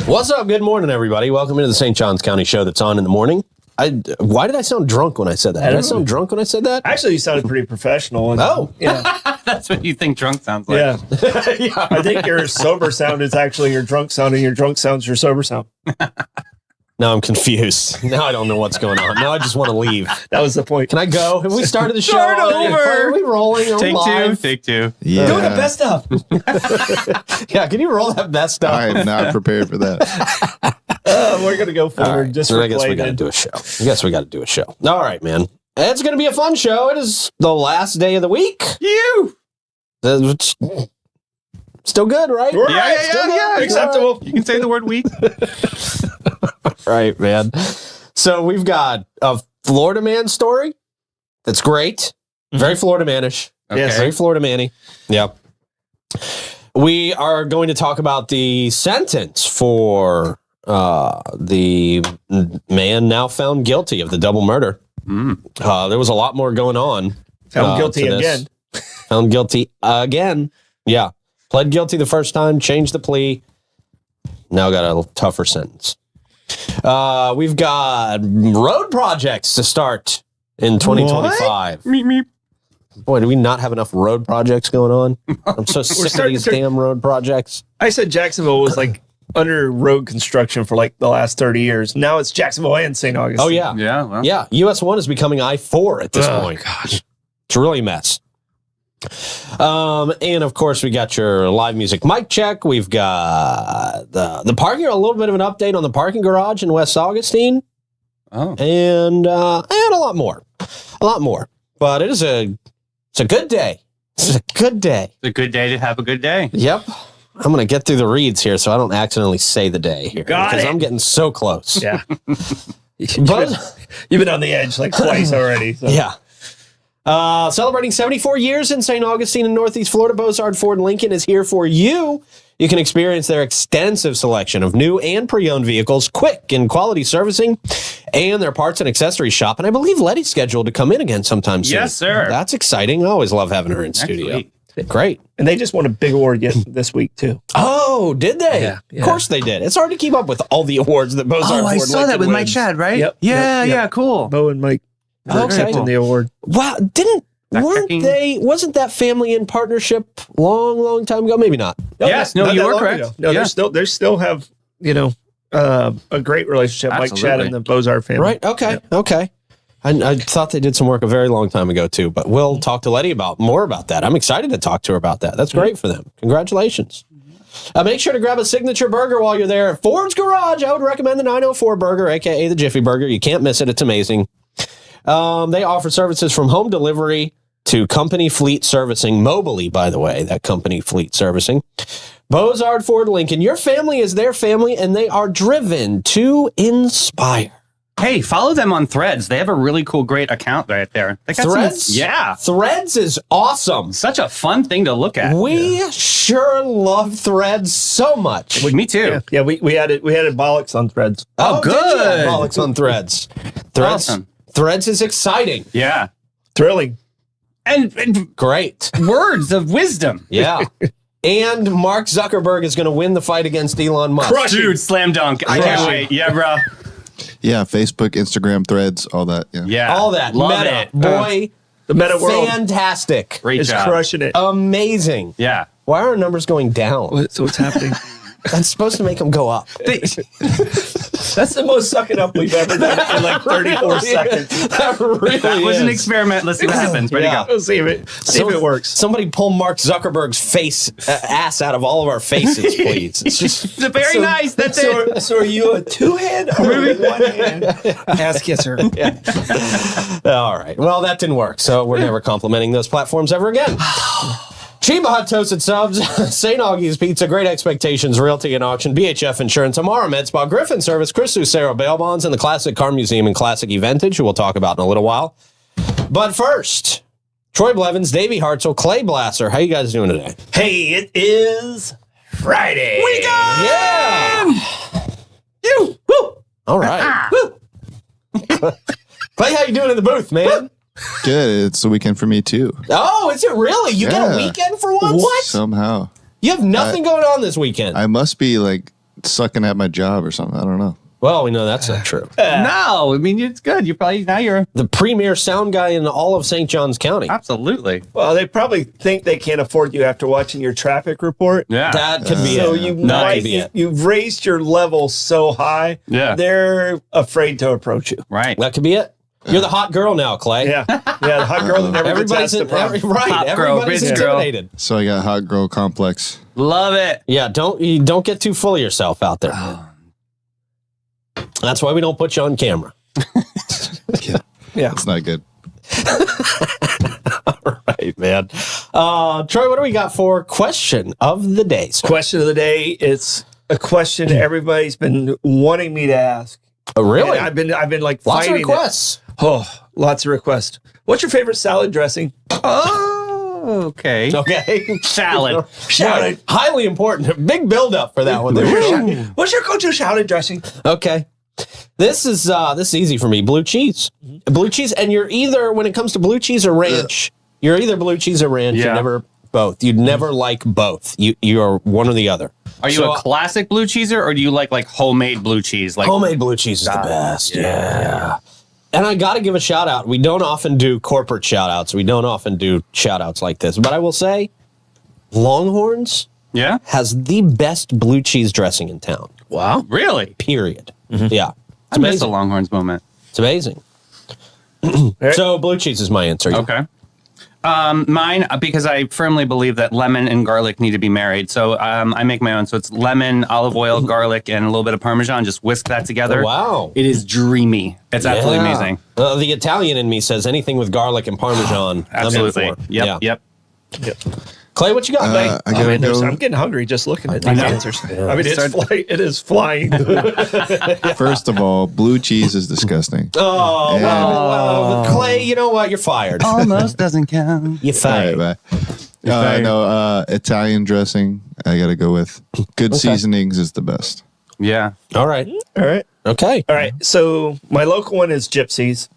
What's up? Good morning, everybody. Welcome into the St. Johns County show that's on in the morning. Why did I sound drunk when I said that? Did I sound drunk when I said that? Actually, you sounded pretty professional. Yeah. That's what you think drunk sounds like. Yeah. Yeah. I think your sober sound is actually your drunk sound, and your drunk sound's your sober sound. Now I'm confused. Now I don't know what's going on. Now I just want to leave. That was the point. Can I go? Have we started the show? Start already? over. Are we rolling? Are we live? Take two. Yeah. Doing the best of. Yeah, can you roll that best up? I am not prepared for that. We're going to go forward Right. just I for guess we got to do a show. All right, man. It's going to be a fun show. It is the last day of the week. It's still good, right? Yeah. Acceptable. You can say the word week. Right, man. So we've got a Florida man story that's great. Very Florida manish. Okay. Yes. Very Florida manny. Yep. We are going to talk about the sentence for the man now found guilty of the double murder. There was a lot more going on. Found guilty again. Found guilty again. Yeah. Pled guilty the first time, changed the plea. Now got a tougher sentence. We've got road projects to start in 2025. Meep, meep. Boy, do we not have enough road projects going on? I'm so sick of these damn road projects. I said Jacksonville was like under road construction for like the last 30 years. Now it's Jacksonville and St. Augustine. Oh, yeah. Yeah. Well. Yeah. US 1 is becoming I-4 at this point. Gosh. It's really a mess. And of course, we got your live music mic check. We've got the parking, a little bit of an update on the parking garage in West Augustine. Oh. And a lot more. But it's a good day. It's a good day. It's a good day to have a good day. Yep. I'm going to get through the reads here so I don't accidentally say the day here. Got because it. I'm getting so close. Yeah. But, You've been on the edge like twice already. So. yeah. Celebrating 74 years in St. Augustine in Northeast Florida, Bozard Ford Lincoln is here for you. You can experience their extensive selection of new and pre-owned vehicles, quick and quality servicing, and their parts and accessories shop. And I believe Letty's scheduled to come in again sometime soon. Yes, sir. That's exciting. I always love having her in studio. week. Great. And they just won a big award this week, too. Oh, did they? Yeah. Of course they did. It's hard to keep up with all the awards that Bozard Ford I saw Lincoln that with Mike wins. Shad, right? Yep. Yeah, Yep. yeah, cool. Bo and Mike Okay. accepting the award. Wow, Backtracking. wasn't that family in partnership long time ago? Maybe not. Yes, no, not you that are long correct. ago. No, Yeah. they still have, a great relationship. Mike Chad Absolutely. and the Bozard family. Right? Okay. I thought they did some work a very long time ago too, but we'll talk to Letty more about that. I'm excited to talk to her about that. That's great for them. Congratulations. Make sure to grab a signature burger while you're there at Ford's Garage. I would recommend the 904 burger, aka the Jiffy Burger. You can't miss it. It's amazing. They offer services from home delivery to company fleet servicing, mobily, by the way, that company fleet servicing. Bozard Ford Lincoln, your family is their family, and they are driven to inspire. Hey, follow them on Threads. They have a really cool, great account right there. They got Threads? Yeah. Threads is awesome. Such a fun thing to look at. We sure love Threads so much. Me too. Yeah, we added bollocks on Threads. Oh, did you good. add bollocks on Threads. Awesome. Threads is exciting. Yeah. Thrilling. And Great. words of wisdom. Yeah. And Mark Zuckerberg is going to win the fight against Elon Musk. Crush. Dude, slam dunk. I Crushing. can't wait. Yeah, bro. Yeah, Facebook, Instagram, Threads, all that. Yeah. Yeah. All that. Love Meta. it. Boy, The meta world fantastic. Great is job. crushing it. Amazing. Yeah. Why are our numbers going down? So what's happening? That's supposed to make them go up. That's the most sucking up we've ever done in like 34 seconds. That really That was an is. experiment. Let's see what happens. Ready Yeah. to go. We'll see if it works. Somebody pull Mark Zuckerberg's face ass out of all of our faces, please. It's just It's very nice. That's it. So are you a two-hand or a one-hand ass kisser? all right. Well, that didn't work, so we're never complimenting those platforms ever again. Chiba Hot Toasted Subs, St. Augie's Pizza, Great Expectations, Realty and Auction, BHF Insurance, Amara Med Spa, Griffin Service, Chris Lucero Bail Bonds, and the Classic Car Museum and Classic Eventage, who we'll talk about in a little while. But first, Troy Blevins, Davey Hartzell, Clay Blasser. How you guys doing today? Hey, it is Friday. Yeah! You. Woo. All right. Woo. Clay, how you doing in the booth, man? Good. It's the weekend for me, too. Oh, is it really? You get a Yeah. weekend for once? What? Somehow. You have nothing going on this weekend. I must be like sucking at my job or something. I don't know. Well, we know that's not true. No, I mean, it's good. You probably, now you're. The premier sound guy in all of St. Johns County. Absolutely. Well, they probably think they can't afford you after watching your traffic report. Yeah. That could be So it. you That might, could be it. you've raised your level so high, Yeah. they're afraid to approach you. Right. That could be it. You're the hot girl now, Clay. Yeah, the hot girl that never gets Everybody's asked the problem. right. Hot girl, Everybody's busy girl. intimidated. So I got hot girl complex. Love it. Yeah, you don't get too full of yourself out there. Man. That's why we don't put you on camera. Yeah. It's not good. Right, man. Troy, what do we got for question of the day? sir? Question of the day. It's a question everybody's been wanting me to ask. Oh, really? And I've been like Lots of fighting requests. it. Oh, lots of requests. What's your favorite salad dressing? Oh, okay. Okay. Salad. Salad. Highly important. Big build up for that one. What's your go-to salad dressing? Okay. This is easy for me. Blue cheese. Blue cheese, and you're either, when it comes to blue cheese or ranch, you're either blue cheese or ranch. Yeah. You're never both. You'd never like both. You're one or the other. Are you So, a classic blue cheeser or do you like homemade blue cheese? Like homemade blue cheese is the best. Yeah. And I got to give a shout out. We don't often do corporate shout outs. We don't often do shout outs like this. But I will say, Longhorns Yeah? has the best blue cheese dressing in town. Wow. Really? Period. Yeah. It's I missed the amazing. Longhorns moment. It's amazing. So blue cheese is my answer. Okay. Mine, because I firmly believe that lemon and garlic need to be married. So I make my own. So it's lemon, olive oil, garlic, and a little bit of Parmesan. Just whisk that together. Oh, wow. It is dreamy. It's absolutely Yeah. amazing. The Italian in me says anything with garlic and Parmesan. I'm in Absolutely. for. Yep. Yeah. Yep. Clay, what you got? I gotta go. I'm getting hungry just looking at these know. answers. I mean, it is flying. First of all, blue cheese is disgusting. Oh, And- well, Clay, you know what? You're fired. Almost doesn't count. You're All fired. right, bye. No, Italian dressing. I gotta go with good seasonings is the best. Yeah. All right. All right. Okay. All right. So my local one is Gypsy's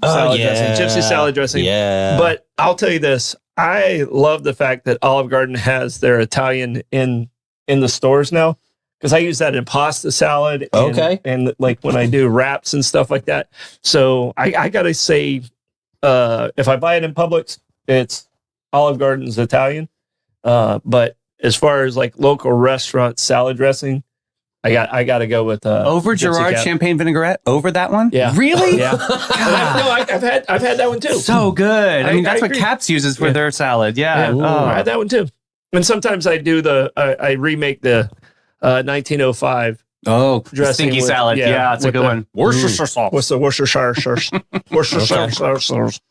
salad dressing. Gypsy salad dressing. Yeah. But I'll tell you this. I love the fact that Olive Garden has their Italian in the stores now, because I use that in pasta salad. And, Okay. And like when I do wraps and stuff like that. So I got to say, if I buy it in Publix, it's Olive Garden's Italian. But as far as like local restaurant salad dressing, I got to go with Over Gypsy Gerard Cat. champagne vinaigrette? Over that one? Yeah. Really? Yeah. I've had that one too. So good. I mean, that's what agree. Caps uses for their salad. Yeah. Yeah. Oh. I had that one too. And sometimes I do I remake the 1905 Oh, dressing stinky with- salad. yeah, Yeah, it's a with good the- one. Worcestershire sauce. with the Worcestershire sauce. Worcestershire sauce.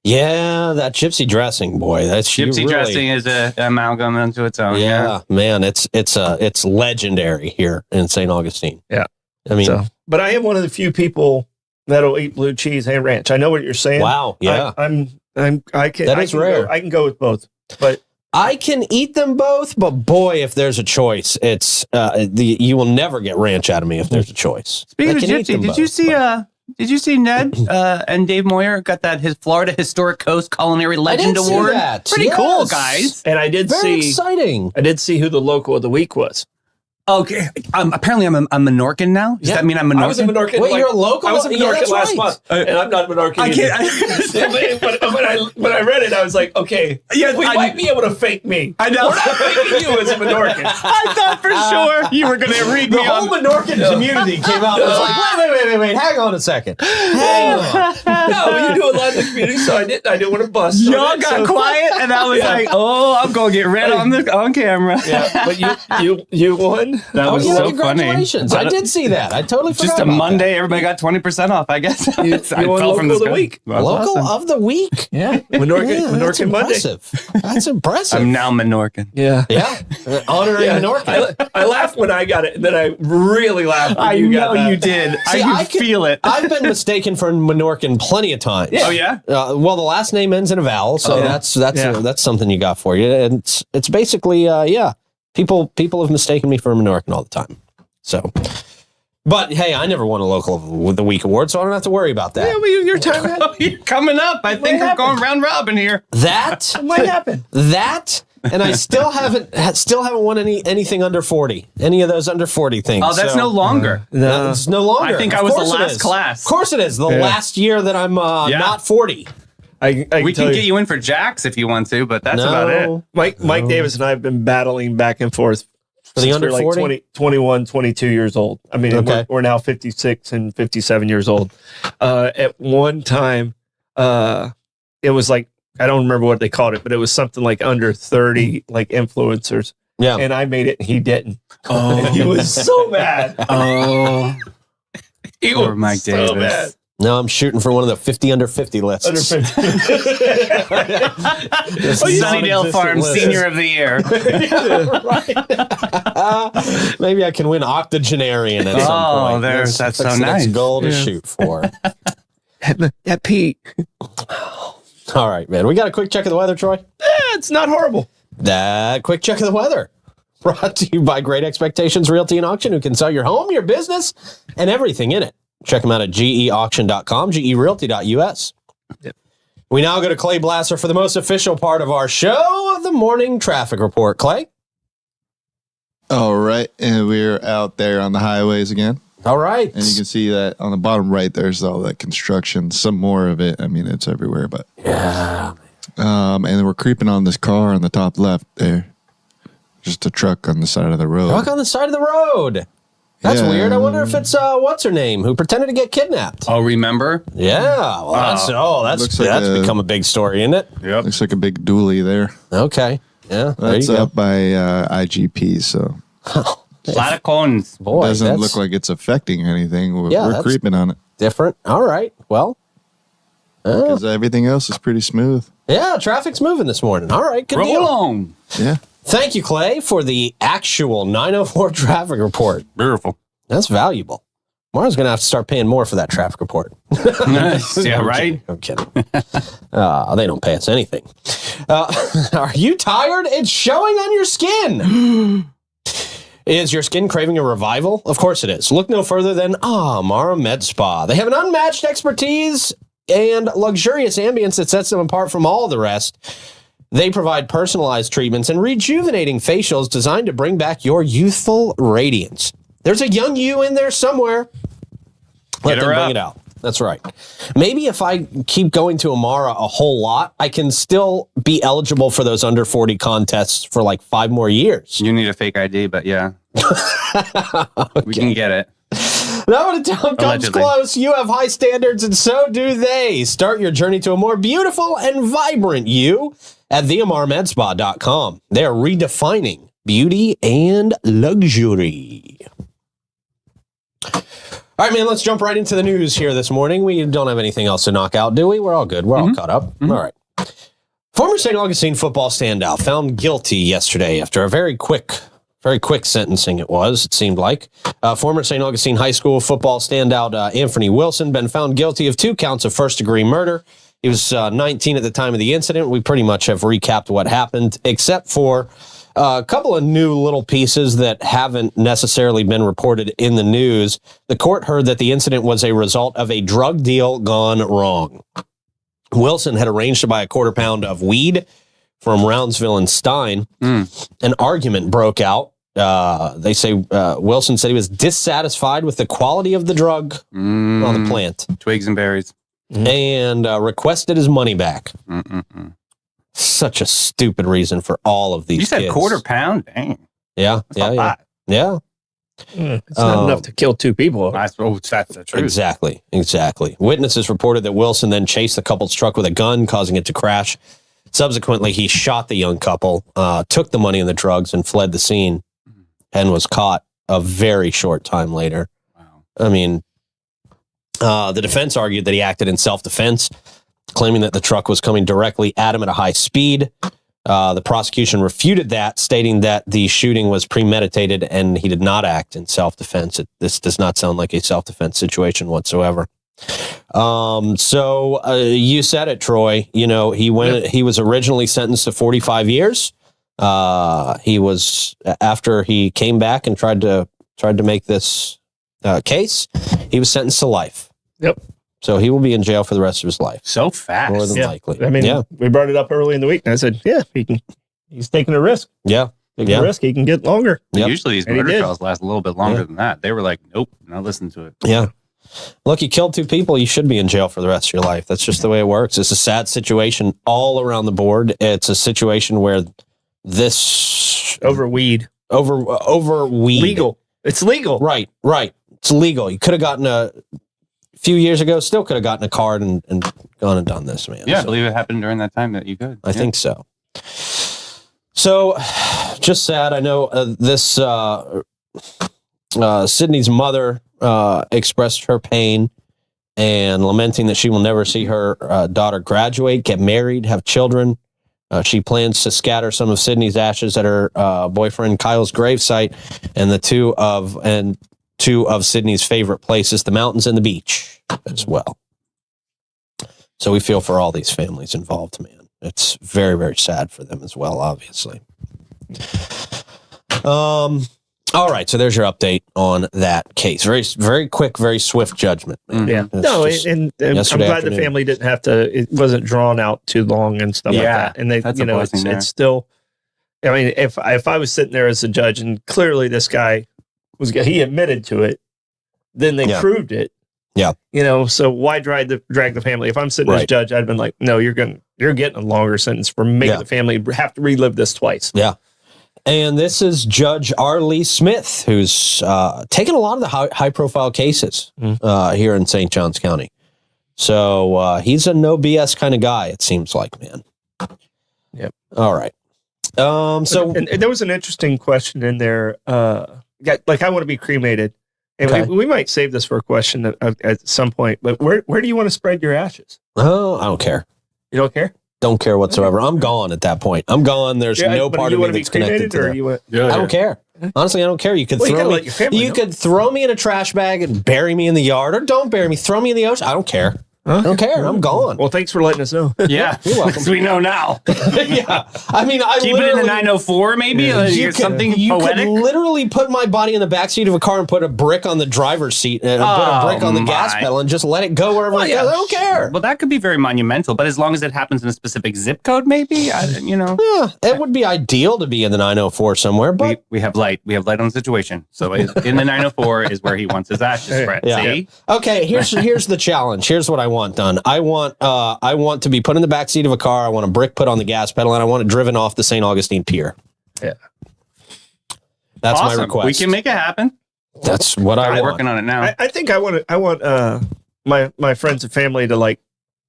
Yeah, that gypsy dressing, boy. That's you Gypsy really- dressing is an amalgam unto its own. Yeah, man, it's legendary here in St. Augustine. Yeah. I mean, So, but I am one of the few people that'll eat blue cheese and ranch. I know what you're saying. wow, yeah. I can. That I is can rare. I can go with both. But I can eat them both, but boy, if there's a choice, it's you will never get ranch out of me if there's a choice. Speaking I of can eat Gypsy, them did you both, see but- did you see Ned and Dave Moyer got that his Florida Historic Coast Culinary Legend did see Award? that. Pretty Yes. cool, guys. and I did Very see exciting. who the local of the week was. Okay. Apparently, I'm a Menorcan now. Does that mean I'm Menorcan? I was a Menorcan. Wait, you're a local? I was a Yeah, Menorcan that's last right. month, and I'm not Menorcan. I either. can't. When I read it, I was like, okay, we might be able to fake me. I know. We're not faking you as a Menorcan. I thought for sure you were going to read The me whole on. Menorcan community came out and was like, wait, hang on a second. Hang on. No, you do a lot in the community, so I didn't want to bust. Y'all got quiet, and I was like, "Oh, I'm gonna get red on camera." Yeah, but you won. That was yeah, so funny. congratulations. I did see that. I totally forgot Just a about Monday, everybody got 20% off. I guess I you won fell from local the of the sky. week. that. That's Local awesome. of the week. Yeah, Yeah, that's Menorcan Monday. impressive. That's impressive. I'm now Menorcan. Yeah. Yeah, honoring Menorcan. I laughed when I got it, and then I really laughed when I you got know that. you did. See, I can feel it. I've been mistaken for Menorcan plenty of times. Oh yeah. Well, the last name ends in a vowel, so that's something you got for you. And it's basically people have mistaken me for a Menorcan all the time. So, but hey, I never won a local with the week award, so I don't have to worry about that. Yeah, well, your time had, You're coming up. I think we're going round robin here. That might happen. and I still haven't won anything under 40. Any of those under 40 things. Oh, that's So, no longer. It's no longer. I think Of I was the course it last is. class. Of course it is. The last year that I'm not 40. I We tell can get you in for Jacks if you want to, but that's No. about it. Mike Davis and I have been battling back and forth For the since under we're like 40? 21, 22 years old. I mean, Okay. we're now 56 and 57 years old. At one time, it was like, I don't remember what they called it, but it was something like under 30 like influencers. Yeah. And I made it and he didn't. Oh, And he was so mad. oh, He poor was Mike so Davis. mad. Now I'm shooting for one of the 50 under 50 lists. Under 50. Sunnydale Farm list. Senior of the Year. Maybe I can win octogenarian at some Oh, point. that's so That's nice. goal to shoot for. Yeah, Pete. All right, man. We got a quick check of the weather, Troy. It's not horrible. That quick check of the weather brought to you by Great Expectations Realty and Auction, who can sell your home, your business, and everything in it. Check them out at geauction.com, gerealty.us. Yep. We now go to Clay Blasser for the most official part of our show, the morning traffic report. Clay? All right, and we're out there on the highways again. All right. And you can see that on the bottom right, there's all that construction, some more of it. I mean, it's everywhere, but Yeah. and then we're creeping on this car on the top left there. Just a truck on the side of the road. Truck on the side of the road. That's Yeah. weird. I wonder if it's what's her name who pretended to get kidnapped. Oh, remember? Yeah, well, that's Looks like that's a- become a big story, isn't it? Yep. Looks like a big dually there. Okay, yeah, there That's you go. up by IGP, so A lot of cones. Boy, doesn't that's look like it's affecting anything. We're, Yeah, we're that's- creeping on it different. All right, well, because everything else is pretty smooth. yeah, traffic's moving this morning. All right, good Roll deal. on. Yeah. Thank you, Clay, for the actual 904 traffic report. Beautiful. That's valuable. Mara's going to have to start paying more for that traffic report. Yeah, right? I'm kidding. They don't pay us anything. Are you tired? It's showing on your skin. Is your skin craving a revival? Of course it is. Look no further than Mara Med Spa. They have an unmatched expertise and luxurious ambience that sets them apart from all the rest. They provide personalized treatments and rejuvenating facials designed to bring back your youthful radiance. There's a young you in there somewhere. Let Get them her bring up. it out. That's right. Maybe if I keep going to Amara a whole lot, I can still be eligible for those under 40 contests for like 5 more years. You need a fake ID, but yeah. We can get it. Now when a town comes Allegedly. close, you have high standards, and so do they. Start your journey to a more beautiful and vibrant you at theamarmedspa.com. They are redefining beauty and luxury. All right, man, let's jump right into the news here this morning. We don't have anything else to knock out, do we? We're all good. We're all caught up. All right. Former St. Augustine football standout found guilty yesterday after a very quick sentencing it was, it seemed like. Former St. Augustine High School football standout Anthony Wilson been found guilty of 2 counts of first-degree murder. He was 19 at the time of the incident. We pretty much have recapped what happened, except for a couple of new little pieces that haven't necessarily been reported in the news. The court heard that the incident was a result of a drug deal gone wrong. Wilson had arranged to buy a quarter pound of weed from Roundsville and Stein. An argument broke out They say Wilson said he was dissatisfied with the quality of the drug on the plant. Twigs and berries. And requested his money back. Such a stupid reason for all of these You said kids. quarter pound? Dang. Yeah, That's yeah. It's not enough to kill two people. That's the truth. Exactly. Witnesses reported that Wilson then chased the couple's truck with a gun, causing it to crash. Subsequently, he shot the young couple, took the money and the drugs, and fled the scene, and was caught a very short time later. Wow. I mean, the defense argued that he acted in self-defense, claiming that the truck was coming directly at him at a high speed. The prosecution refuted that, stating that the shooting was premeditated and he did not act in self-defense. This does not sound like a self-defense situation whatsoever. So you said it, Troy. You know, he was originally sentenced to 45 years. He was, after he came back and tried to make this case, he was sentenced to life. Yep. So he will be in jail for the rest of his life. So fast. More than likely. I mean, we brought it up early in the week, and I said, he's taking a risk. Yeah. Taking a risk, he can get longer. Yep. Usually these murder trials last a little bit longer than that. They were like, nope, not listen to it. Yeah. Look, you killed two people. You should be in jail for the rest of your life. That's just the way it works. It's a sad situation all around the board. It's a situation where this over weed. Legal. It's legal. Right. It's legal. You could have gotten a few years ago, still could have gotten a card and gone and done this, man. Yeah, So, I believe it happened during that time that you could. I think so. So, just sad. I know this Sydney's mother expressed her pain and lamenting that she will never see her daughter graduate, get married, have children. She plans to scatter some of Sydney's ashes at her boyfriend Kyle's gravesite, and two of Sydney's favorite places, the mountains and the beach, as well. So we feel for all these families involved, man. It's very, very sad for them as well, obviously. All right, so there's your update on that case. Very, very quick, very swift judgment. Man. Yeah. It's No, just and I'm glad afternoon. the family didn't have to. It wasn't drawn out too long and stuff like that. And they, that's a blessing there. it's still. I mean, if I was sitting there as a judge and clearly this guy he admitted to it, then they proved it. Yeah. So why drag the family? If I'm sitting as judge, I'd been like, no, you're getting a longer sentence for making the family have to relive this twice. Yeah. And this is Judge R. Lee Smith, who's taken a lot of the high-profile cases here in St. Johns County. So he's a no BS kind of guy, it seems like, man. Yep. All right. So and there was an interesting question in there. Like, I want to be cremated. And Okay. we might save this for a question at some point. But where do you want to spread your ashes? oh, I don't care. You don't care? Don't care whatsoever. I'm gone at that point. I'm gone. There's no but part you of me want to be that's connected cremated, to or that. you want? I don't care. Honestly, I don't care. You could Well, you throw gotta me. let your family You know. could throw me in a trash bag and bury me in the yard, or don't bury me. Throw me in the ocean. I don't care. I don't care. I'm gone. Well, thanks for letting us know. Yeah. You're welcome. We know now. Yeah. I mean, I Keep it in the 904, maybe? Something you poetic? could literally put my body in the backseat of a car and put a brick on the driver's seat and put a brick on the gas my. pedal and just let it go wherever it goes. I don't care. Well, that could be very monumental, but as long as it happens in a specific zip code, maybe, Yeah, it would be ideal to be in the 904 somewhere, but we have light. We have light on the situation. So in the 904 is where he wants his ashes spread. Yeah. See? okay, here's the challenge. Here's what I want done. I want to be put in the backseat of a car. I want a brick put on the gas pedal, and I want it driven off the St. Augustine Pier. Yeah. That's Awesome. my request. We can make it happen. That's what I I'm want. working on it now. I think I want my friends and family to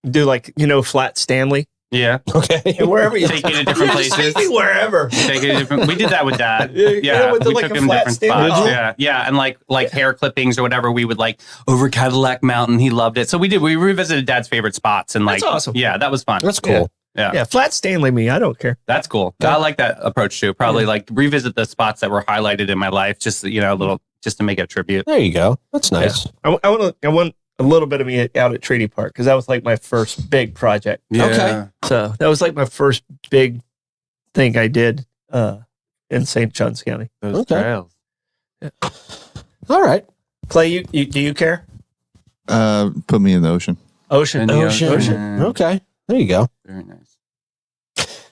do Flat Stanley. Yeah. Okay. And wherever you Take it to different Just places. take me wherever. Take it to different. We did that with Dad. Yeah, with we like took a him flat different stand. spots. Did you? Yeah, and like hair clippings or whatever. We would over Cadillac Mountain. He loved it. So we did. We revisited Dad's favorite spots and That's awesome. Yeah, that was fun. That's cool. Yeah. Flat Stanley me. I don't care. That's cool. I like that approach too. Probably revisit the spots that were highlighted in my life. Just just to make a tribute. There you go. That's nice. I want a little bit of me out at Treaty Park because that was like my first big project. Okay. So that was like my first big thing I did in St. Johns County. Those Okay. trails. All right. Clay, do you care? Put me in the ocean. Ocean. In the Ocean. ocean. Okay. There you go. Very nice.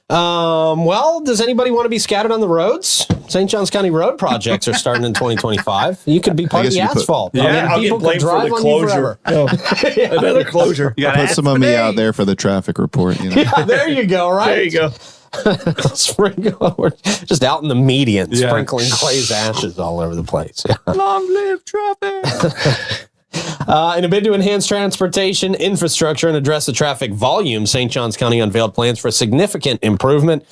Well, does anybody want to be scattered on the roads? St. Johns County road projects are starting in 2025. You could be part of the asphalt. I'll get blamed for the closure. Another closure. I'll put some of me out there for the traffic report. Yeah, there you go, right? There you go. Sprinkle. We're just out in the median, sprinkling Clay's ashes all over the place. Yeah. Long live traffic. In a bid to enhance transportation infrastructure and address the traffic volume, St. Johns County unveiled plans for a significant improvement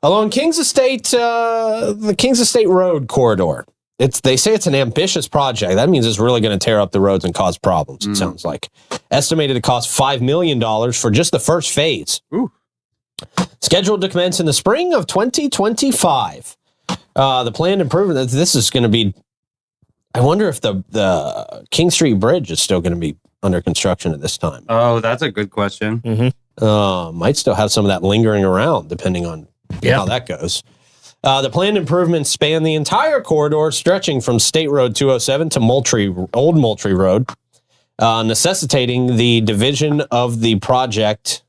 along Kings Estate, the Kings Estate Road corridor. They say it's an ambitious project. That means it's really going to tear up the roads and cause problems, it sounds like. Estimated to cost $5 million for just the first phase. Ooh. Scheduled to commence in the spring of 2025. The planned improvement, this is going to be, I wonder if the King Street Bridge is still going to be under construction at this time. Oh, that's a good question. Might still have some of that lingering around, depending on how that goes. The planned improvements span the entire corridor, stretching from State Road 207 to Old Moultrie Road, necessitating the division of the project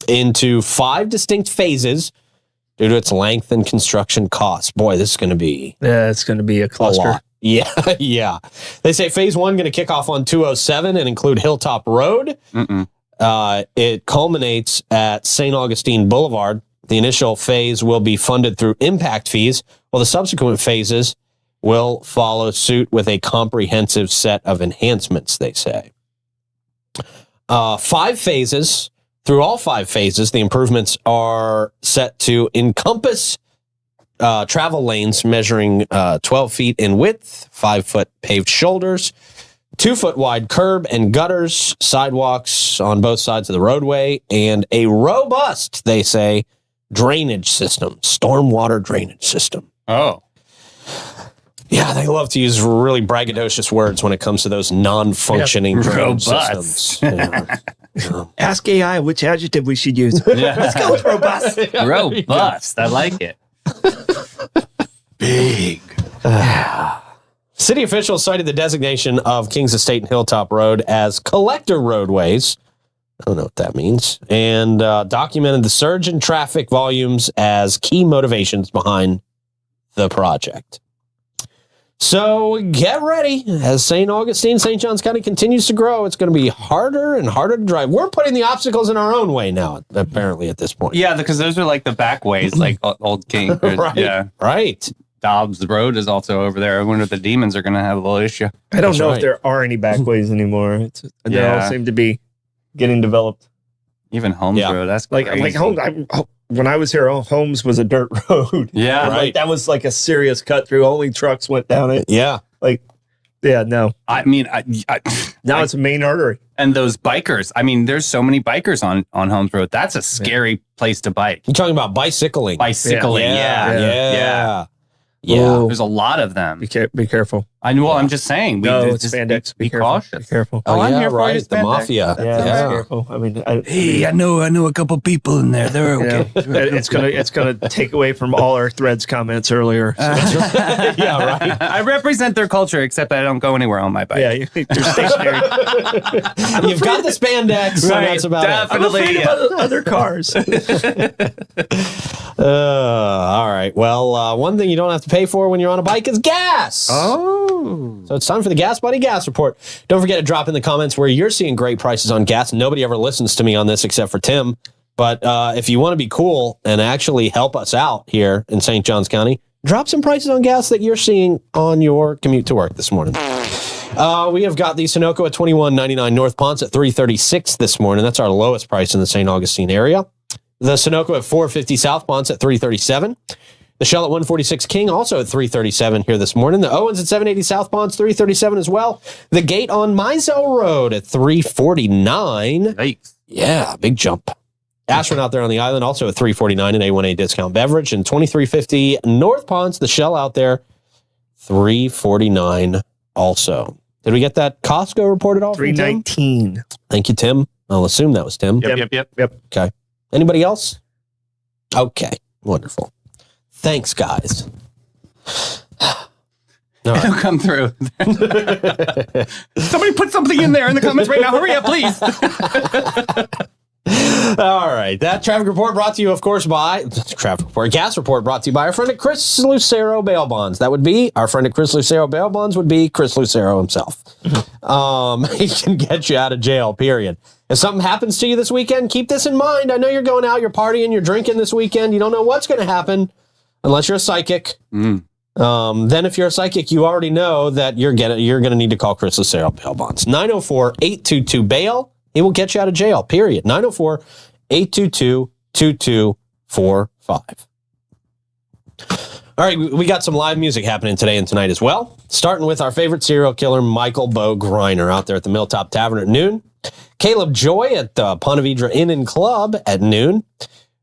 into 5 distinct phases due to its length and construction costs. Boy, this is going to be... Yeah, it's going to be a cluster. lot. Yeah. They say phase 1 going to kick off on 207 and include Hilltop Road. It culminates at St. Augustine Boulevard. The initial phase will be funded through impact fees, while the subsequent phases will follow suit with a comprehensive set of enhancements, they say. 5 phases. Through all 5 phases, the improvements are set to encompass travel lanes measuring 12 feet in width, 5-foot paved shoulders, 2-foot wide curb and gutters, sidewalks on both sides of the roadway, and a robust, they say, drainage system, stormwater drainage system. Oh. Yeah, they love to use really braggadocious words when it comes to those non-functioning drainage systems. Yeah. Ask AI which adjective we should use. Let's go with robust. Robust. I like it. Big. City officials cited the designation of Kings Estate and Hilltop Road as collector roadways. I don't know what that means. And documented the surge in traffic volumes as key motivations behind the project. So get ready. As St. Augustine, St. Johns County continues to grow, it's going to be harder and harder to drive. We're putting the obstacles in our own way now, apparently, at this point. Yeah, because those are like the back ways, like Old King. Right. Yeah. Right. Dobbs Road is also over there. I wonder if the demons are going to have a little issue. I don't That's know right. if there are any back ways anymore. They Yeah. all seem to be getting developed. Even Holmes Yeah. Road, that's Like crazy. Holmes, when I was here, Holmes was a dirt road. Yeah. Right. Like, that was like a serious cut through. Only trucks went down it. Yeah. Like, yeah, no. I mean, Now it's a main artery. and those bikers. I mean, there's so many bikers on Holmes Road. That's a scary place to bike. You're talking about bicycling. Bicycling, yeah. Yeah. Whoa. There's a lot of them. Be careful. I know. I'm just saying. No, it's just spandex. Be careful. cautious. Be careful. Oh, I'm yeah, here for right. you, The spandex. mafia. Yeah, be careful. I mean, I know a couple people in there. They're okay. it's gonna take away from all our threads comments earlier. So. Yeah, right. I represent their culture, except I don't go anywhere on my bike. Yeah, you're stationary. You've got the spandex, so Right, that's about definitely. I'm afraid of other cars. All right. Well, one thing you don't have to pay for when you're on a bike is gas. Oh. So it's time for the Gas Buddy Gas Report. Don't forget to drop in the comments where you're seeing great prices on gas. Nobody ever listens to me on this except for Tim. But if you want to be cool and actually help us out here in St. Johns County, drop some prices on gas that you're seeing on your commute to work this morning. We have got the Sunoco at $21.99, North Ponce at $3.36 this morning. That's our lowest price in the St. Augustine area. The Sunoco at $4.50 South Ponce at $3.37. The Shell at $1.46 King also at $3.37 here this morning. The Owens at $7.80 South Ponce, $3.37 as well. The Gate on Mizell Road at $3.49. Yikes. Yeah, big jump. Astronaut there on the island also at $3.49 an A1A discount beverage. And $23.50 North Ponce, the Shell out there, $3.49 also. Did we get that Costco report at all? from Tim? $3.19. Thank you, Tim. I'll assume that was Tim. Yep. Okay. Anybody else? Okay. Wonderful. Thanks, guys. All right. It'll come through. Somebody put something in there in the comments right now. Hurry up, please. All right. That traffic report brought to you, of course, by gas report brought to you by our friend at Chris Lucero Bail Bonds. That would be our friend at Chris Lucero Bail Bonds would be Chris Lucero himself. He can get you out of jail, period. If something happens to you this weekend, keep this in mind. I know you're going out, you're partying, you're drinking this weekend. You don't know what's going to happen unless you're a psychic. Then if you're a psychic, you already know that you're going to need to call Chris Lucero Bail Bonds. 904-822-BAIL. He will get you out of jail, period. 904-822-2245. All right, we got some live music happening today and tonight as well. Starting with our favorite serial killer, Michael Bo Griner, out there at the Milltop Tavern at noon. Caleb Joy at the Ponte Vedra Inn and Club at noon.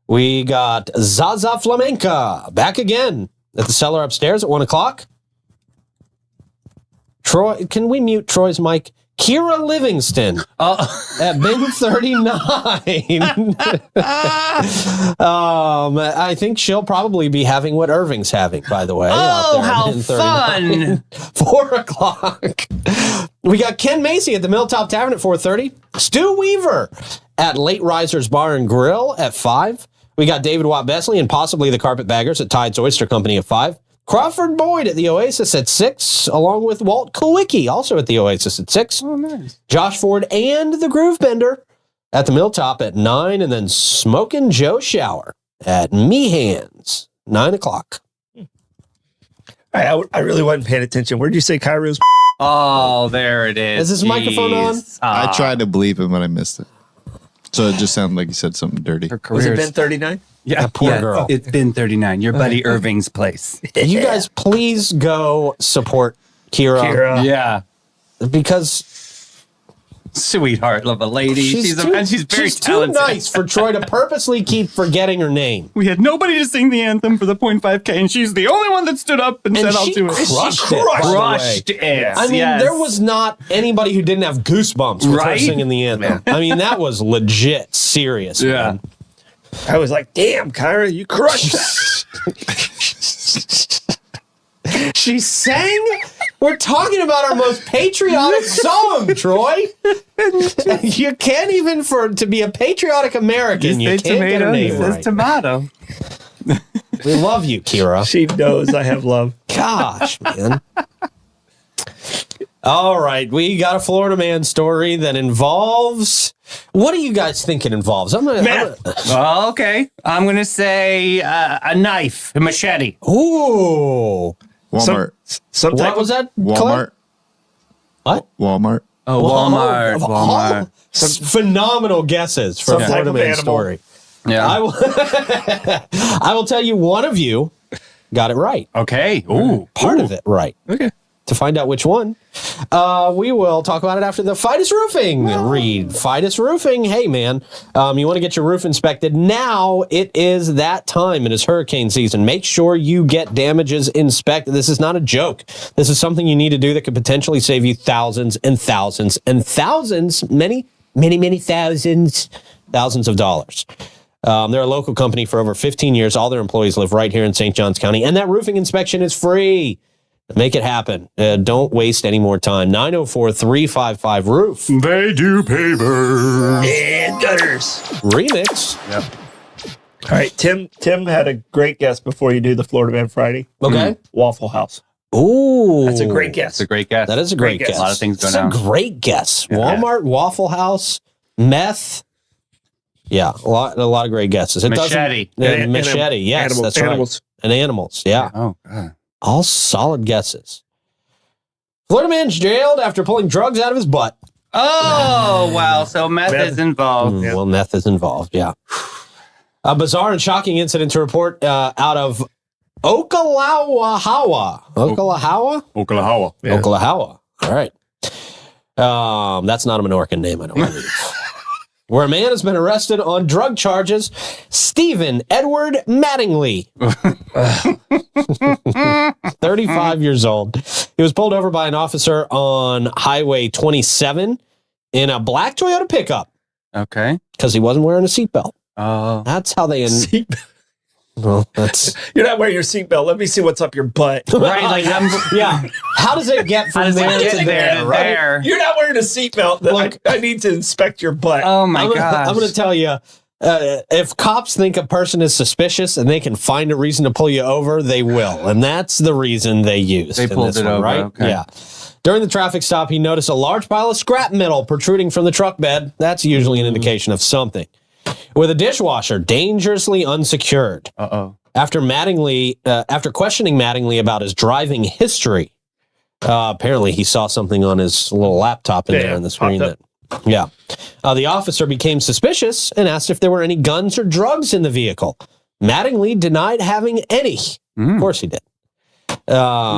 We got Zaza Flamenca back again at the cellar upstairs at 1 o'clock. Troy, can we mute Troy's mic? Kira Livingston at Bin 39. I think she'll probably be having what Irving's having, by the way. Oh, how Bin 39. fun. 4 o'clock. We got Ken Macy at the Milltop Tavern at 4:30. Stu Weaver at Late Risers Bar and Grill at 5. We got David Watt Besley and possibly the Carpetbaggers at Tide's Oyster Company at 5. Crawford Boyd at the Oasis at 6, along with Walt Kowicki, also at the Oasis at 6. Oh, nice. Josh Ford and the Groove Bender at the Milltop at 9, and then Smokin' Joe Shower at Meehan's, 9 o'clock. I really wasn't paying attention. Where did you say Cairo's? Oh, there it is. Is this microphone on? I tried to bleep it, but I missed it. So it just sounded like you said something dirty. Her Was it career's- Ben 39? Yeah, That poor girl. It's been 39. Your buddy Irving's place. You guys please go support Kira. Yeah. Because Sweetheart of a lady. She's very too talented. nice for Troy to purposely keep forgetting her name. We had nobody to sing the anthem for the 0.5K, and she's the only one that stood up and said, I'll she do it. crushed it, by the way. Crushed it. I mean, there was not anybody who didn't have goosebumps with her Right? singing the anthem. I mean, that was legit serious. Yeah. Man. I was like, damn, Kyra, you crushed that. She sang? We're talking about our most patriotic song, Troy. You can't even, to be a patriotic American, you can't get her name right. tomato. We love you, Kira. She knows I have love. Gosh, man. All right, we got a Florida man story that involves... What do you guys think it involves? Well, okay. I'm going to say a knife, a machete. Ooh. Walmart. What was that? Walmart. What? Walmart. Oh, Walmart. Walmart. Phenomenal guesses for a Some type Florida of man animal. story. Yeah. I will tell you, one of you got it right. Okay. Ooh. Part of it right. Okay. To find out which one, we will talk about it after the Fidus Roofing read. Fidus Roofing, hey man, you want to get your roof inspected? Now it is that time. It is hurricane season. Make sure you get damages inspected. This is not a joke. This is something you need to do that could potentially save you thousands and thousands and thousands, many thousands of dollars. They're a local company for over 15 years. All their employees live right here in St. Johns County, and that roofing inspection is free. Make it happen. Don't waste any more time. 904-355-ROOF. They do pavers and gutters. Remix. Yep. All right, Tim had a great guess before you do the Florida Man Friday. Okay. Waffle House. Ooh. That's a great guess. It's a great guess. That is a great guess. A lot of things go That's down. a great guess. Yeah. Walmart, Waffle House, meth. Yeah, a lot of great guesses. It Machete. doesn't. Machete. Yes, Animals. that's Animals. right. And animals. Yeah. Oh, God. All solid guesses. Florida man's jailed after pulling drugs out of his butt. Oh, wow. So meth is involved. Well, meth is involved. Yeah. A bizarre and shocking incident to report out of Oklahowa. Oklahoma. Yeah. Oklahoma. All right. That's not a Menorcan name, I don't believe. Where a man has been arrested on drug charges. Stephen Edward Mattingly, 35 years old. He was pulled over by an officer on Highway 27 in a black Toyota pickup Okay. because he wasn't wearing a seatbelt. Oh. That's how they... Well, that's You're not wearing your seatbelt. Let me see what's up your butt. Right, like yeah. How does it get from does it there get to there there? to Right? there? You're not wearing a seatbelt. Look. I need to inspect your butt. Oh my I'm gosh. going to tell you, if cops think a person is suspicious and they can find a reason to pull you over, they will, and that's the reason they used. They in pulled this it one, over, right? okay. Yeah. During the traffic stop, he noticed a large pile of scrap metal protruding from the truck bed. That's usually an indication of something. With a dishwasher dangerously unsecured. Uh-oh. After questioning Mattingly about his driving history, apparently he saw something on his little laptop in there on the screen. The officer became suspicious and asked if there were any guns or drugs in the vehicle. Mattingly denied having any. Of course he did. It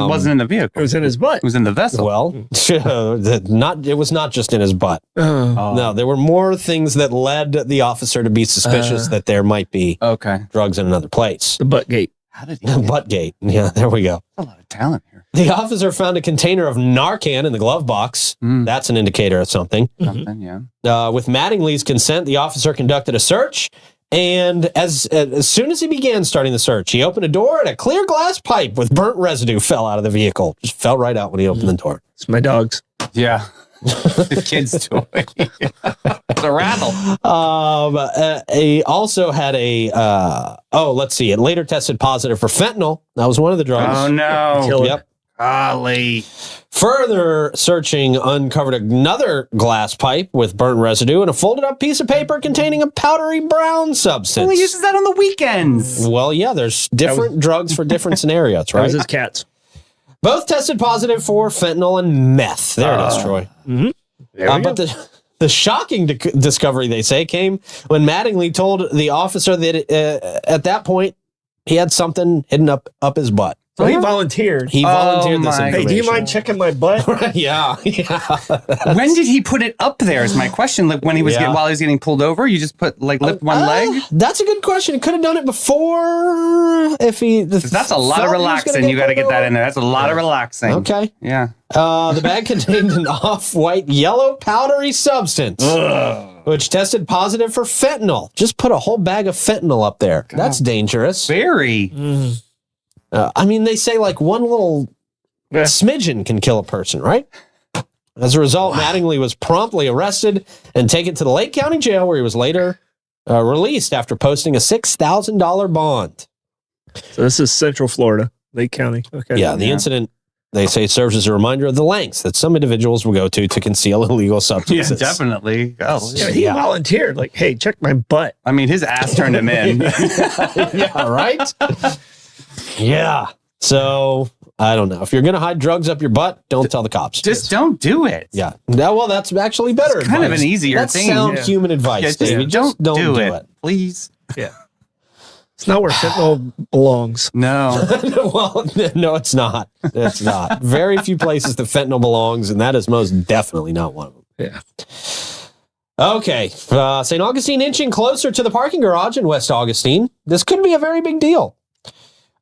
wasn't in the vehicle. It was in his butt. It was in the vessel. Well, it was not just in his butt. Oh. No, there were more things that led the officer to be suspicious that there might be Okay. drugs in another place. The butt gate. How did he get Buttgate. Yeah, there we go. a lot of talent here? The officer found a container of Narcan in the glove box. That's an indicator of something. Something, yeah. With Mattingly's consent, the officer conducted a search. And as soon as he began starting the search, he opened a door and a clear glass pipe with burnt residue fell out of the vehicle. Just fell right out when he opened the door. It's my dog's. Yeah. The kid's toy. It's a rattle. He also had let's see. It later tested positive for fentanyl. That was one of the drugs. Oh, no. Killer. Yep. Golly. Further searching uncovered another glass pipe with burnt residue and a folded up piece of paper containing a powdery brown substance. Well, he uses that on the weekends. Well, yeah, there's different drugs for different scenarios, That right? was his cat's. Both tested positive for fentanyl and meth. There it is, Troy. But the shocking discovery, they say, came when Mattingly told the officer that at that point he had something hidden up his butt. So he volunteered. He volunteered this my- information. Hey, do you mind checking my butt? yeah. When did he put it up there is my question. Like when he was Yeah. while he was getting pulled over, you just lift one leg? That's a good question. He could have done it before if he. That's a lot of relaxing. You got to get that in there. That's a lot of relaxing. Okay. Yeah. The bag contained an off-white yellow powdery substance, which tested positive for fentanyl. Just put a whole bag of fentanyl up there. That's dangerous. Very. I mean, they say like one little smidgen can kill a person, right? As a result, Mattingly was promptly arrested and taken to the Lake County Jail, where he was later released after posting a $6,000 bond. So this is Central Florida, Lake County. Okay. Yeah, the incident, they say, serves as a reminder of the lengths that some individuals will go to conceal illegal Yeah, substances. definitely. Oh, Yeah, he volunteered. Like, hey, check my butt. I mean, his ass turned him in. Yeah, right? Yeah. So, I don't know. If you're going to hide drugs up your butt, don't tell the cops. Just don't do it. Yeah. No, well, that's actually better It's kind of advice. an easier That's thing. sound Yeah. human advice, Yeah, Davey. Just don't do it. please. Yeah. It's not where fentanyl belongs. No. Well, no, it's not. It's not. Very few places the fentanyl belongs, and that is most definitely not one of them. Yeah. Okay. St. Augustine inching closer to the parking garage in West Augustine. This could be a very big deal.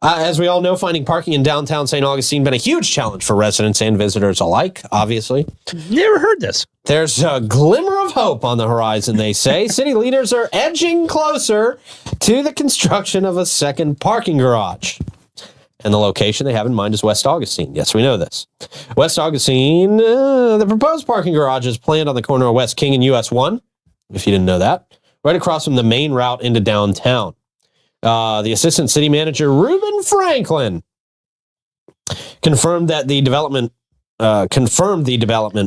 As we all know, finding parking in downtown St. Augustine been a huge challenge for residents and visitors alike, obviously. Never heard this. There's a glimmer of hope on the horizon, they say. City leaders are edging closer to the construction of a second parking garage. And the location they have in mind is West Augustine. Yes, we know this. West Augustine, the proposed parking garage is planned on the corner of West King and US 1, if you didn't know that, right across from the main route into downtown. The assistant city manager, Reuben Franklin, confirmed the development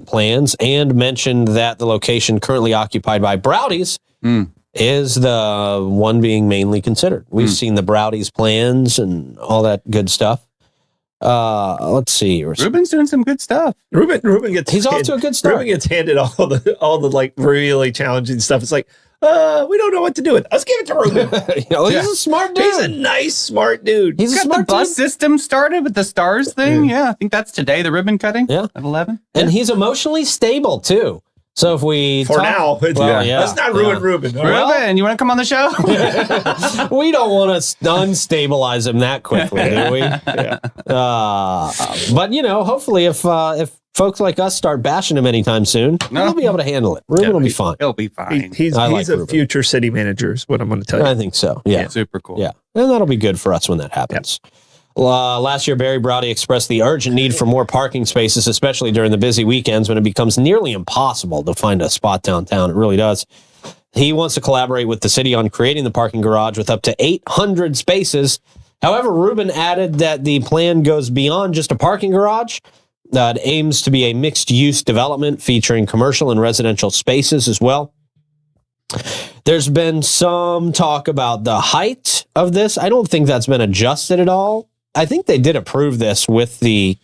plans and mentioned that the location currently occupied by Browdy's is the one being mainly considered. We've seen the Browdy's plans and all that good stuff. Let's see. Ruben's doing some good stuff. Ruben gets He's off to a good start. Ruben gets handed all the like really challenging stuff. It's like, we don't know what to do with it. Let's give it to Ruben. He's a smart dude. He's a nice, smart dude. He's a Got the smart bus dude. system started with the stars thing. Yeah, I think that's today, the ribbon cutting. Yeah. At 11. And he's emotionally stable, too. So if we Now. Well, yeah. Let's not ruin Ruben. All right? Ruben, you want to come on the show? we don't want to unstabilize him that quickly, do we? Yeah. But hopefully, if folks like us start bashing him anytime soon, we'll be able to handle it. Ruben will be fine. He'll be fine. He's I like a Ruben. future city manager is what I'm going to tell you. I think so. Yeah. Super cool. Yeah. And that'll be good for us when that happens. Yep. Last year, Barry Browdy expressed the urgent need for more parking spaces, especially during the busy weekends when it becomes nearly impossible to find a spot downtown. It really does. He wants to collaborate with the city on creating the parking garage with up to 800 spaces. However, Rubin added that the plan goes beyond just a parking garage. It aims to be a mixed-use development featuring commercial and residential spaces as well. There's been some talk about the height of this. I don't think that's been adjusted at all. I think they did approve this with the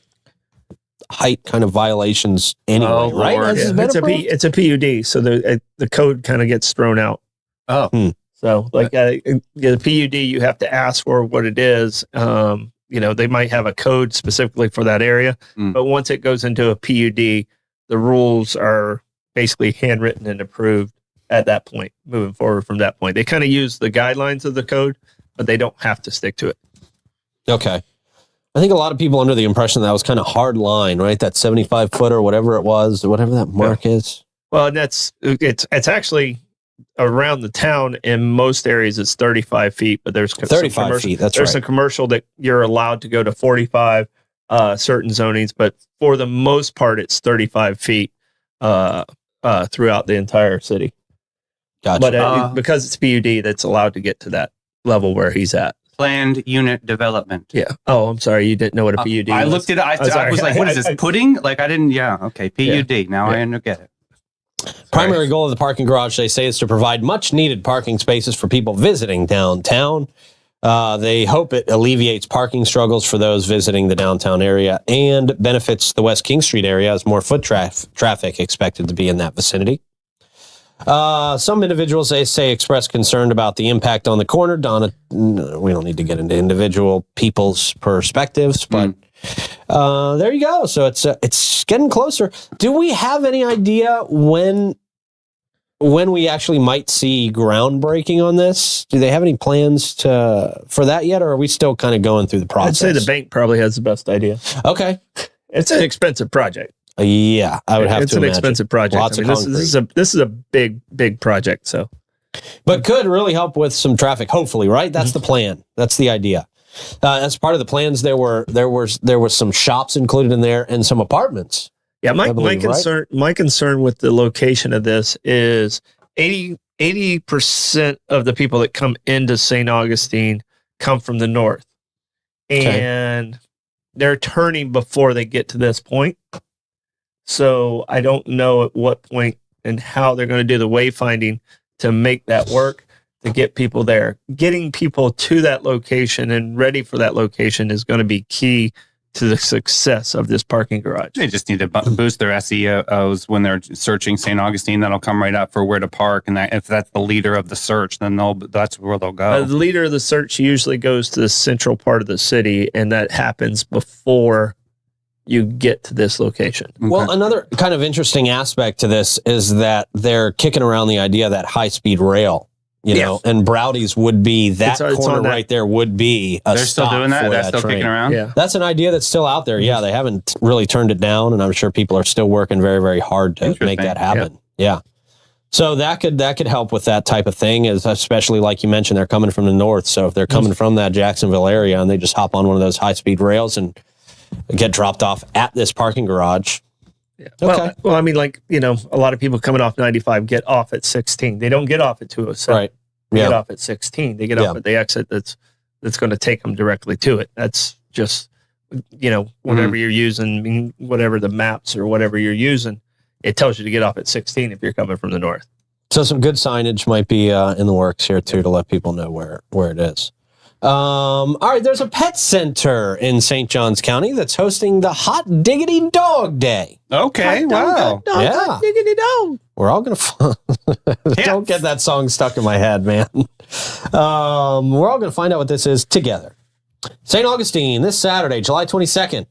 height kind of violations anyway, right? Yeah. It's a PUD, so the code kind of gets thrown out. Oh. So, the PUD, you have to ask for what it is. They might have a code specifically for that area, but once it goes into a PUD, the rules are basically handwritten and approved at that point, moving forward from that point. They kind of use the guidelines of the code, but they don't have to stick to it. Okay. I think a lot of people under the impression that was kind of hard line, right? That 75 foot or whatever it was, whatever that mark is. Well, and it's actually around the town. In most areas, it's 35 feet, but there's 35 feet. There's some commercial that you're allowed to go to 45, certain zonings, but for the most part, it's 35 feet throughout the entire city. Gotcha. But because it's PUD, that's allowed to get to that level where he's at. Planned unit development. Yeah. Oh, I'm sorry. You didn't know what a PUD was. I looked at it. I was like, what is this, pudding? Like, I didn't, okay, PUD. Yeah. Now I get it. Primary goal of the parking garage, they say, is to provide much-needed parking spaces for people visiting downtown. They hope it alleviates parking struggles for those visiting the downtown area and benefits the West King Street area as more foot traffic expected to be in that vicinity. Some individuals, they say, express concern about the impact on the corner. Donna, we don't need to get into individual people's perspectives, but there you go. So it's getting closer. Do we have any idea when we actually might see groundbreaking on this? Do they have any plans for that yet, or are we still kind of going through the process? I'd say the bank probably has the best idea. Okay. It's an expensive project. Yeah, I would have to imagine. It's an expensive project. Lots of concrete. This is a big project. So, but could really help with some traffic. Hopefully, right? That's the plan. That's the idea. As part of the plans, there were some shops included in there and some apartments. Yeah, my concern with the location of this is 80% of the people that come into St. Augustine come from the north, and they're turning before they get to this point. So I don't know at what point and how they're going to do the wayfinding to make that work, to get people there. Getting people to that location and ready for that location is going to be key to the success of this parking garage. They just need to boost their SEOs when they're searching St. Augustine. That'll come right up for where to park. And if that's the leader of the search, then that's where they'll go. The leader of the search usually goes to the central part of the city, and that happens before you get to this location. Okay. Well, another kind of interesting aspect to this is that they're kicking around the idea that high-speed rail, you know, and Browdy's would be that corner right there would be a They're still doing that? They're still kicking around? Yeah. That's an idea that's still out there. Yeah, they haven't really turned it down, and I'm sure people are still working very, very hard to make that happen. Yeah. So that could help with that type of thing, is especially like you mentioned, they're coming from the north. So if they're coming from that Jacksonville area and they just hop on one of those high-speed rails and get dropped off at this parking garage. Yeah. Okay. Well, I mean, a lot of people coming off 95 get off at 16. They don't get off at 207. Right. They get off at 16. They get off at the exit that's going to take them directly to it. That's just, whatever you're using, whatever the maps or whatever you're using, it tells you to get off at 16 if you're coming from the north. So some good signage might be in the works here too, to let people know where it is. All right, there's a pet center in St. Johns County that's hosting the Hot Diggity Dog Day. Okay, wow. Hot diggity dog. We're all going to... Don't get that song stuck in my head, man. We're all going to find out what this is together. St. Augustine, this Saturday, July 22nd.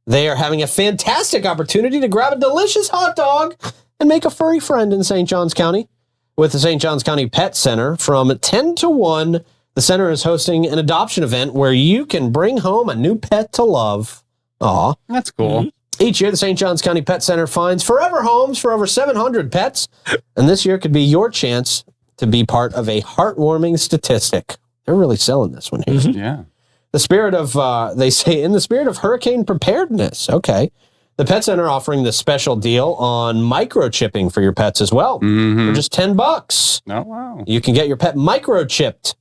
They are having a fantastic opportunity to grab a delicious hot dog and make a furry friend in St. Johns County. With the St. Johns County Pet Center from 10 to 1... The center is hosting an adoption event where you can bring home a new pet to love. Aw. That's cool. Mm-hmm. Each year, the St. Johns County Pet Center finds forever homes for over 700 pets. And this year could be your chance to be part of a heartwarming statistic. They're really selling this one here. Yeah. The spirit of, they say, in the spirit of hurricane preparedness. Okay. The Pet Center offering the special deal on microchipping for your pets as well. For just $10. Oh, wow. You can get your pet microchipped.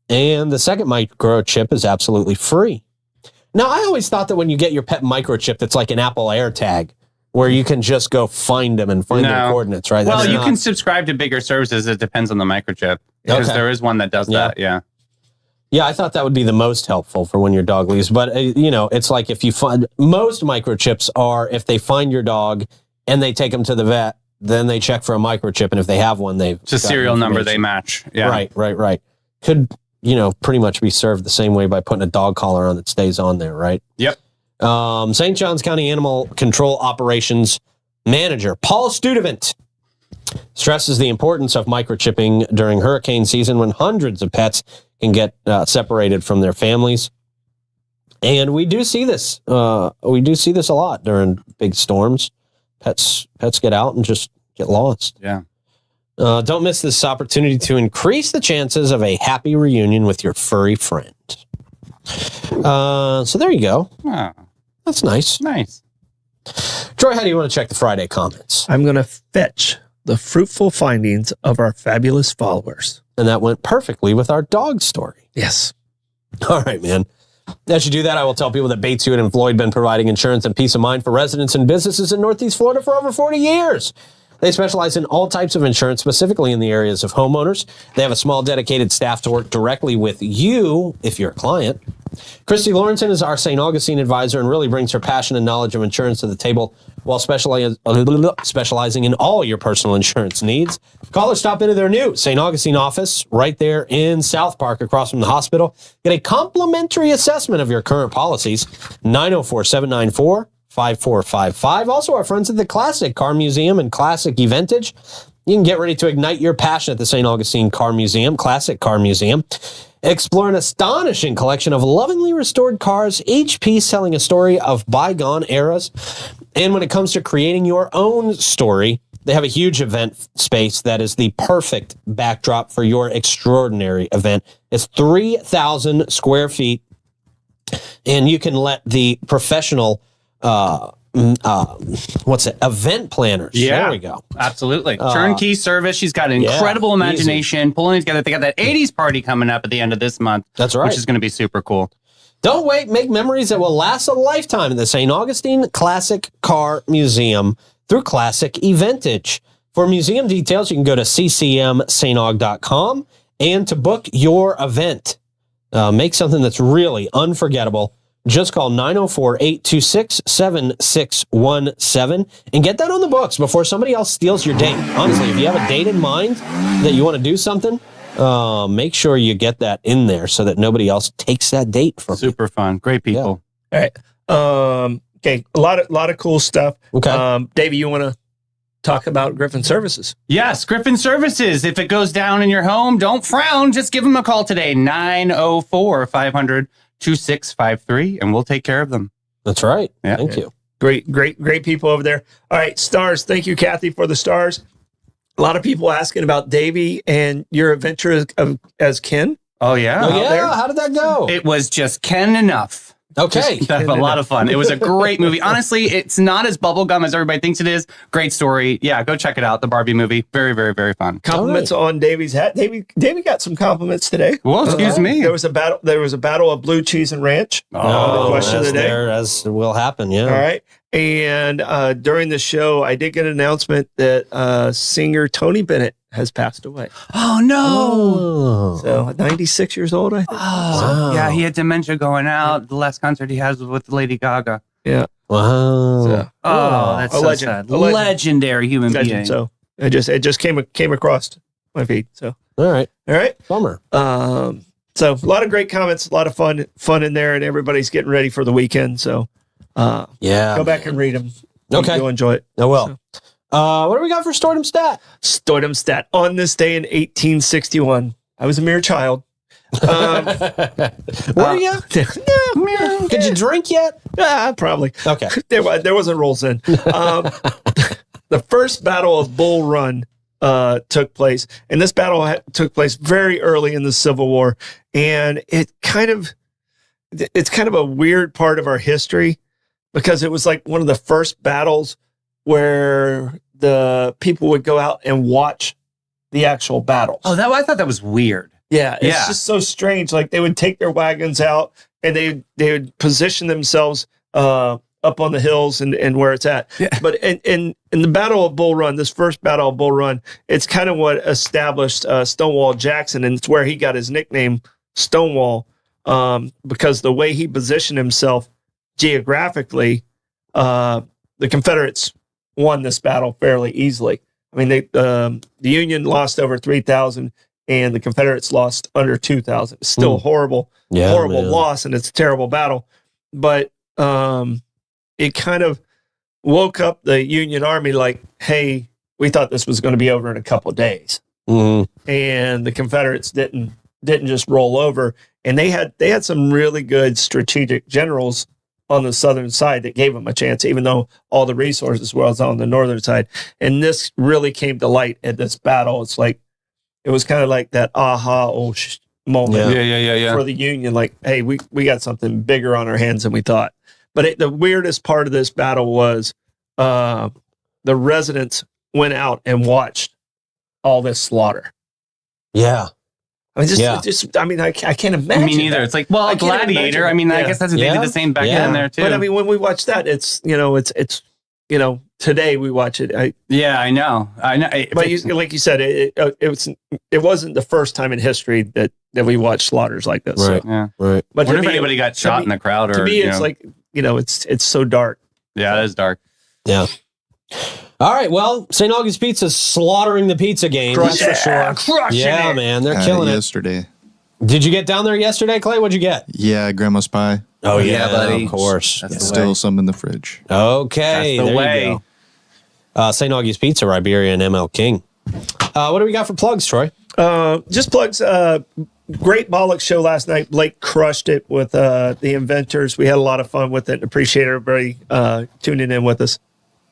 And the second microchip is absolutely free. Now, I always thought that when you get your pet microchipped, it's like an Apple AirTag where you can just go find them and find their coordinates, right? Well, you can subscribe to bigger services. It depends on the microchip. Because there is one that does that, yeah. Yeah, I thought that would be the most helpful for when your dog leaves. But, it's like if you find, most microchips are if they find your dog and they take them to the vet, then they check for a microchip. And if they have one, they've it's a serial number they match. Yeah. Right. Could, pretty much be served the same way by putting a dog collar on that stays on there, right? Yep. St. John's County Animal Control Operations Manager Paul Studevant stresses the importance of microchipping during hurricane season when hundreds of pets can get separated from their families. And we do see this. We do see this a lot during big storms. Pets get out and just get lost. Yeah. Don't miss this opportunity to increase the chances of a happy reunion with your furry friend. So there you go. Oh, That's nice. nice. Troy, how do you want to check the Friday comments? I'm going to fetch the fruitful findings of our fabulous followers. And that went perfectly with our dog story. Yes. All right, man. As you do that, I will tell people that Bates, Hewitt, and Floyd have been providing insurance and peace of mind for residents and businesses in Northeast Florida for over 40 years. They specialize in all types of insurance, specifically in the areas of homeowners. They have a small dedicated staff to work directly with you if you're a client. Christy Lawrenson is our St. Augustine advisor and really brings her passion and knowledge of insurance to the table while specializing in all your personal insurance needs. Call or stop into their new St. Augustine office right there in South Park across from the hospital. Get a complimentary assessment of your current policies. 904-794-5455. Also, our friends at the Classic Car Museum and Classic Eventage. You can get ready to ignite your passion at the St. Augustine Car Museum, Classic Car Museum. Explore an astonishing collection of lovingly restored cars, each piece telling a story of bygone eras. And when it comes to creating your own story, they have a huge event space that is the perfect backdrop for your extraordinary event. It's 3,000 square feet, and you can let the professional event planners. Yeah. There we go. Absolutely. Turnkey service. She's got an incredible imagination pulling together. They got that 80s party coming up at the end of this month. That's right. Which is going to be super cool. Don't wait. Make memories that will last a lifetime at the St. Augustine Classic Car Museum through Classic Eventage. For museum details, you can go to ccmsainaug.com. And to book your event, make something that's really unforgettable, just call 904-826-7617 and get that on the books before somebody else steals your date. Honestly, if you have a date in mind that you want to do something, make sure you get that in there so that nobody else takes that date from you. Super fun. Great people. All right. Okay. A lot of cool stuff. Okay. Davey, you want to talk about Griffin Services? Yes, Griffin Services. If it goes down in your home, don't frown. Just give them a call today. 904-500-2653, and we'll take care of them. That's right. Yeah. Thank you. Great people over there. All right, stars. Thank you, Kathy, for the stars. A lot of people asking about Davey and your adventure as Ken. Oh, yeah. Oh, there. yeah. How did that go? It was just Ken enough. Okay. Just a lot of fun. It was a great movie. Honestly, it's not as bubblegum as everybody thinks it is. Great story. Yeah, go check it out. The Barbie movie. Very, very, very fun. Compliments on Davey's hat. Davey got some compliments today. Well, excuse me. There was a battle of blue cheese and ranch. Oh, question of the day. there as will happen. Yeah. All right. And during the show, I did get an announcement that singer Tony Bennett has passed away. Oh, no. Oh. So 96 years old, I think. Wow. Yeah, he had dementia going out. The last concert he has was with Lady Gaga. Yeah. Wow. So, Oh, that's a so legend. sad. A legend. Legendary human being. legend. So it just came across my feed. So All right. all right. Bummer. So a lot of great comments, a lot of fun in there, and everybody's getting ready for the weekend. So Yeah. go back and read them. Okay. You'll enjoy it. Oh, well. What do we got for Stordom Stat? Stordom stat. On this day in 1861, I was a mere child. Were you? Did you drink yet? Probably. Okay. There wasn't rules in. The first battle of Bull Run took place, and this battle took place very early in the Civil War, and it's kind of a weird part of our history because it was like one of the first battles where the people would go out and watch the actual battles. Oh, I thought that was weird. Yeah, it's just so strange. Like they would take their wagons out and they would position themselves up on the hills and where it's at. Yeah. But in the Battle of Bull Run, this first Battle of Bull Run, it's kind of what established Stonewall Jackson, and it's where he got his nickname Stonewall, because the way he positioned himself geographically, the Confederates won this battle fairly easily. I mean, the Union lost over 3,000, and the Confederates lost under 2,000. It's still a horrible loss, and it's a terrible battle. But it kind of woke up the Union Army like, hey, we thought this was going to be over in a couple of days. Mm-hmm. And the Confederates didn't just roll over. And they had some really good strategic generals on the southern side that gave them a chance, even though all the resources were on the northern side. And this really came to light at this battle. It's like, it was kind of like that moment for the Union. Like, hey, we got something bigger on our hands than we thought. But the weirdest part of this battle was the residents went out and watched all this slaughter. Yeah. I mean, I can't imagine. Me neither. It's like, well, a Gladiator. I mean, I guess they did the same back then there too. But I mean, when we watch that, it's today we watch it. I know. But like you said, it wasn't the first time in history that we watched slaughters like this. Right. So. Yeah. Right. But wonder if anybody got shot in the crowd, or to me, it's like it's so dark. Yeah, it is dark. Yeah. All right. Well, St. August Pizza's slaughtering the pizza game. That's for sure. Crushing it. Man, they're killing it. Yesterday. Did you get down there yesterday, Clay? What'd you get? Yeah, grandma's pie. Oh yeah, buddy. Of course. That's still some in the fridge. Okay, that's the there way. you go. St. August Pizza, Riberia, and ML King. What do we got for plugs, Troy? Just plugs. Great Bollocks show last night. Blake crushed it with the inventors. We had a lot of fun with it. Appreciate everybody tuning in with us.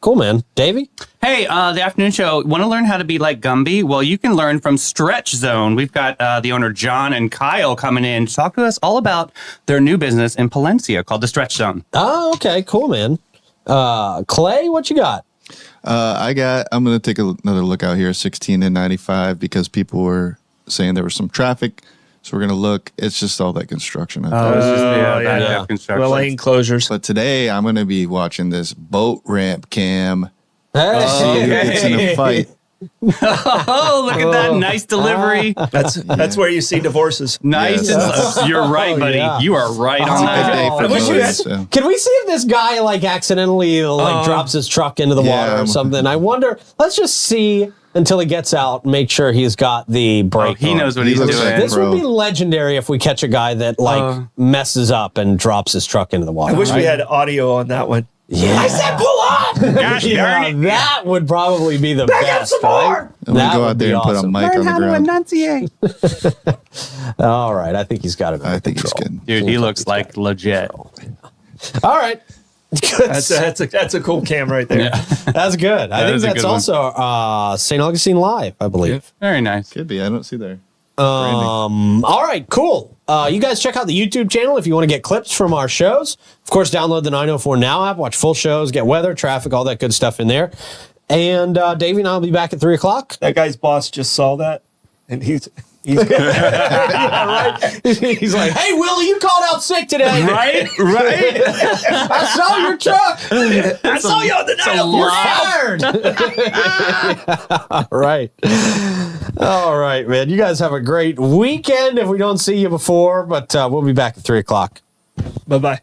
Cool, man. Davey? Hey, the afternoon show. Want to learn how to be like Gumby? Well, you can learn from Stretch Zone. We've got the owner, John and Kyle, coming in to talk to us all about their new business in Palencia called the Stretch Zone. Oh, okay. Cool, man. Clay, what you got? I'm going to take another look out here, 16 and 95, because people were saying there was some traffic. So we're going to look. It's just all that construction. Construction. Well, lane closures. But today I'm going to be watching this boat ramp cam. Hey. See who gets in a fight. Oh, look at that. Nice delivery. That's where you see divorces. Nice. Yes. You're right, buddy. Yeah. You are right on that. Good day for boys, Can we see if this guy accidentally drops his truck into the water or something? I wonder. Let's just see until he gets out. Make sure he's got the brake. He knows what he's looks doing. like This would be legendary if we catch a guy that messes up and drops his truck into the water. I wish we had audio on that one. Yeah. I said pull on. Gosh, Yeah, that would probably be the best. some more. Right? I'm going to That go would out there be and put a awesome. mic on the ground. enunciate. All right, I think he's got it. I think he's good. Dude, he looks like legit. All right. Good. That's a cool cam right there. Yeah. That's good. I think is a that's good one. also St. Augustine Live, I believe. Very nice. Could be. I don't see there. All right, cool. You guys check out the YouTube channel if you want to get clips from our shows. Of course, download the 904 Now app, watch full shows, get weather, traffic, all that good stuff in there. And Davey and I will be back at 3 o'clock. That guy's boss just saw that, and he's Yeah, right. He's like, "Hey, Willie, you called out sick today, Right? I saw your truck. I saw you on the You're fired." All right. All right, man. You guys have a great weekend if we don't see you before, but we'll be back at 3 o'clock. Bye-bye.